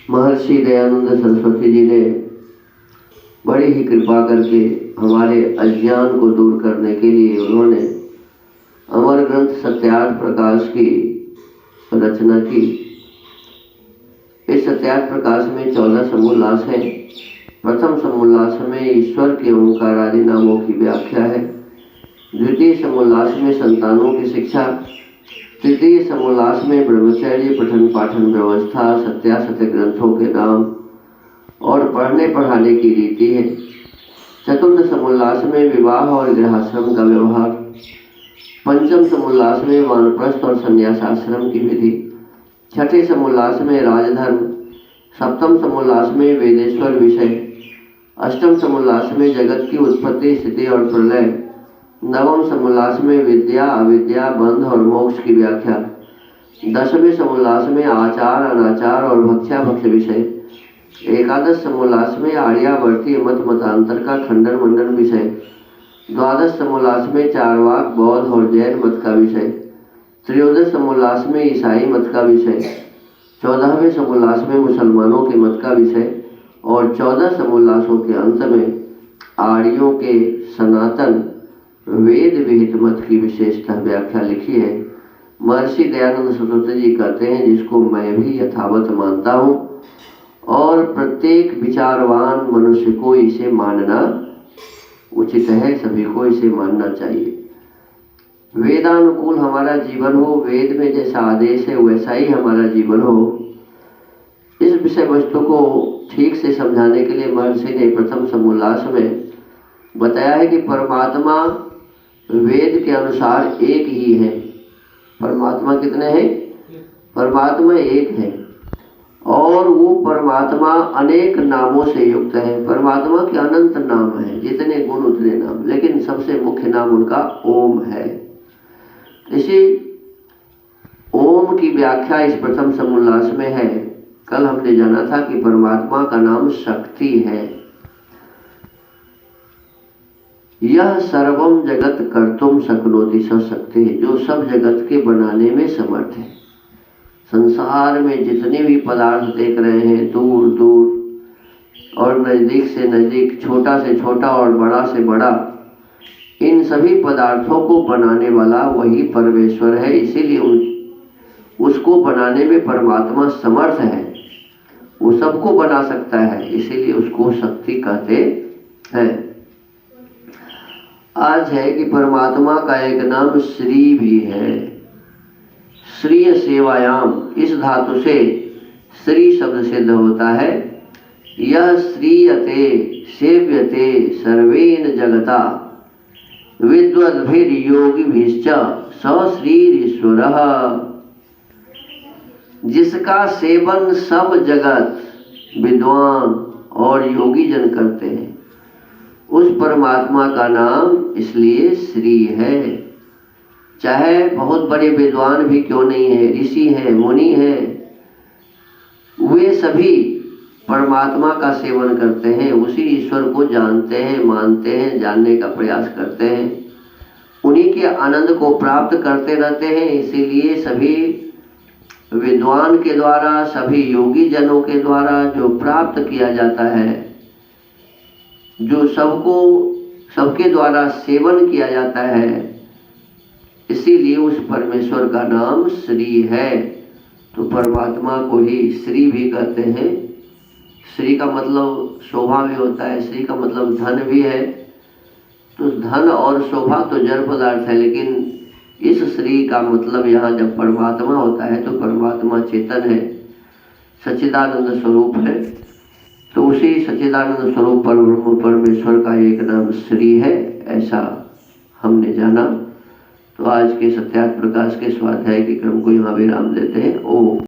महर्षि दयानंद सरस्वती जी ने बड़ी ही कृपा करके हमारे अज्ञान को दूर करने के लिए उन्होंने अमर ग्रंथ सत्यार्थ प्रकाश की रचना की। इस सत्यार्थ प्रकाश में 14 समोल्लास हैं। प्रथम समोल्लास में ईश्वर के ओंकार आदि नामों की व्याख्या है। द्वितीय समोल्लास में संतानों की शिक्षा। तृतीय समोल्लास में ब्रह्मचर्य पठन पाठन व्यवस्था, सत्यासत्य ग्रंथों के नाम और पढ़ने पढ़ाने की रीति है। चतुर्थ समोल्लास में विवाह और गृहस्थाश्रम का व्यवहार। पंचम समोल्लास में वानप्रस्थ और संन्यासाश्रम की विधि। छठे समोल्लास में राजधर्म। सप्तम समोल्लास में वेदेश्वर विषय। अष्टम समोल्लास में जगत की उत्पत्ति स्थिति और प्रलय। नवम समोल्लास में विद्या अविद्या बंध और मोक्ष की व्याख्या। दसवें समोल्लास में आचार अनाचार और भक्ष्या भक्ष्य विषय। एकादश समोल्लास में आर्यावर्ती मत मतांतर का खंडन मंडन विषय। द्वादश समोल्लास में चारवाक बौद्ध और जैन मत का विषय। त्रयोदश समोल्लास में ईसाई मत का विषय। 14वें समोल्लास में मुसलमानों के मत का विषय और 14 समोल्लासों के अंत में आर्यों के सनातन वेद विहित मत की विशेषतः व्याख्या लिखी है। महर्षि दयानंद सरस्वती जी कहते हैं, जिसको मैं भी यथावत मानता हूँ और प्रत्येक विचारवान मनुष्य को इसे मानना उचित है, सभी को इसे मानना चाहिए। वेदानुकूल हमारा जीवन हो, वेद में जैसा आदेश है वैसा ही हमारा जीवन हो, इस विषय वस्तु को ठीक से समझाने के लिए महर्षि ने प्रथम समोल्लास में बताया है कि परमात्मा वेद के अनुसार एक ही है। परमात्मा कितने हैं? परमात्मा एक है और वो परमात्मा अनेक नामों से युक्त है। परमात्मा के अनंत नाम है, जितने गुण उतने नाम, लेकिन सबसे मुख्य नाम उनका ओम है। इसी ओम की व्याख्या इस प्रथम समोल्लास में है। कल हमने जाना था कि परमात्मा का नाम शक्ति है। यह सर्वम जगत कर्तुम शक्नोति सशक्ति, जो सब जगत के बनाने में समर्थ है। संसार में जितने भी पदार्थ देख रहे हैं, दूर दूर और नजदीक से नजदीक, छोटा से छोटा और बड़ा से बड़ा, इन सभी पदार्थों को बनाने वाला वही परमेश्वर है। इसीलिए उसको बनाने में परमात्मा समर्थ है। वो सबको बना सकता है, इसीलिए उसको शक्ति कहते हैं। आज है कि परमात्मा का एक नाम श्री भी है। श्रीय सेवायाम, इस धातु से श्री शब्द सिद्ध होता है। यह श्रीयते सेव्यते सर्वेन जगता विद्वद्भिर योगिभिश्च स श्रीरीश्वरः, जिसका सेवन सब जगत विद्वान और योगी जन करते हैं, उस परमात्मा का नाम इसलिए श्री है। चाहे बहुत बड़े विद्वान भी क्यों नहीं है, ऋषि हैं, मुनि हैं, वे सभी परमात्मा का सेवन करते हैं, उसी ईश्वर को जानते हैं, मानते हैं, जानने का प्रयास करते हैं, उन्हीं के आनंद को प्राप्त करते रहते हैं। इसीलिए सभी विद्वान के द्वारा, सभी योगी जनों के द्वारा जो प्राप्त किया जाता है, जो सबके द्वारा सेवन किया जाता है, इसीलिए उस परमेश्वर का नाम श्री है। तो परमात्मा को ही श्री भी कहते हैं। श्री का मतलब शोभा भी होता है, श्री का मतलब धन भी है। तो धन और शोभा तो जड़ पदार्थ है, लेकिन इस श्री का मतलब यहाँ जब परमात्मा होता है तो परमात्मा चेतन है, सच्चिदानंद स्वरूप है। तो उसी सच्चिदानंद स्वरूप परमेश्वर का एक नाम श्री है, ऐसा हमने जाना। तो आज के सत्यार्थ प्रकाश के स्वाध्याय के क्रम को यहाँ विराम देते हैं। ओम।